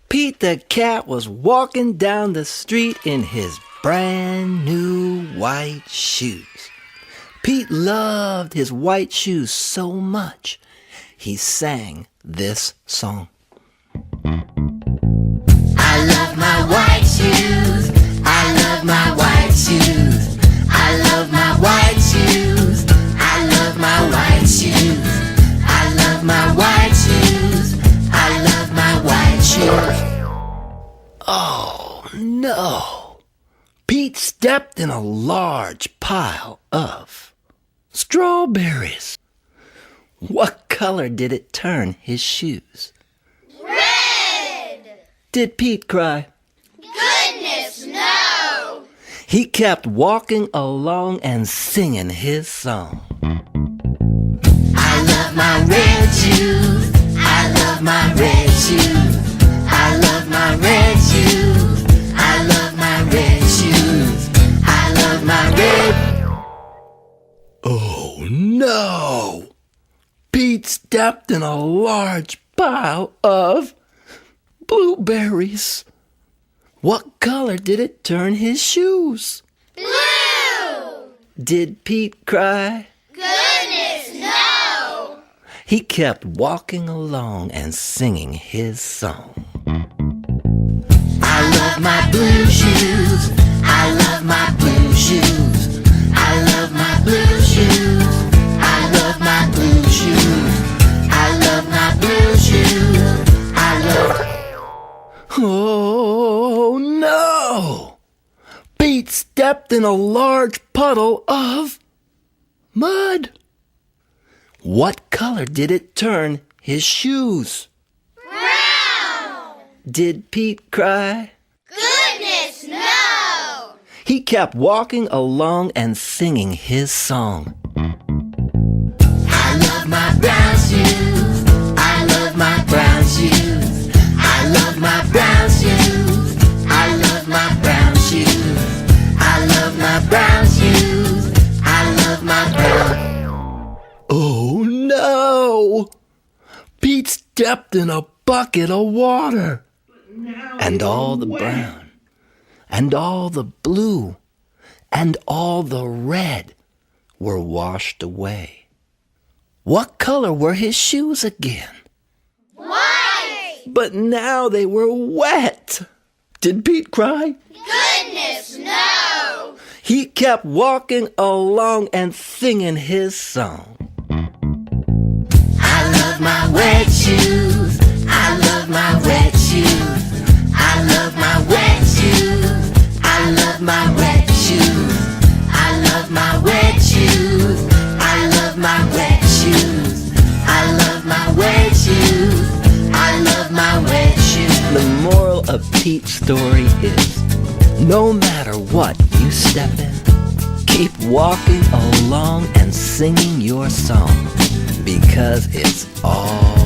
Pete the cat was walking down the street in his brand new white shoes. Pete loved his white shoes so much, he sang this song. I love my white shoes. I love my white shoes. I love my white shoes. I love my white shoes. I love my white shoes. I love my white shoes. Oh, no. Pete stepped in a large pile of strawberries. What color did it turn his shoes? Red! Did Pete cry? Goodness, no! He kept walking along and singing his song. I love my red shoes. I love my red shoes. I love my red shoes. I love my red shoes. I love my red. Oh, no! Pete stepped in a large pile of blueberries. What color did it turn his shoes? Blue! Did Pete cry? Goodness, no! He kept walking along and singing his song. I love my blue shoes. I love my blue shoes. I love my blue shoes. I love my blue shoes. I love my blue shoes. I love. Oh, no! Pete stepped in a large puddle of mud. What color did it turn his shoes? Brown! Did Pete cry? Goodness, no! He kept walking along and singing his song. I love my brown shoes. I love my brown shoes. I love my brown shoes. I love my brown shoes. I love my brown shoes. I love my brown. Oh, no! Pete stepped in a bucket of water. And all the brown, and all the blue, and all the red were washed away. What color were his shoes again? White! But now they were wet. Did Pete cry? Goodness, no! He kept walking along and singing his song. I love my wet shoes. I love my wet shoes. I love my wet shoes. I love my wet shoes. I love my wet shoes. I love my wet shoes. I love my wet shoes. I love my wet shoes. The moral of Pete's story is, no matter what you step in, keep walking along and singing your song, because it's all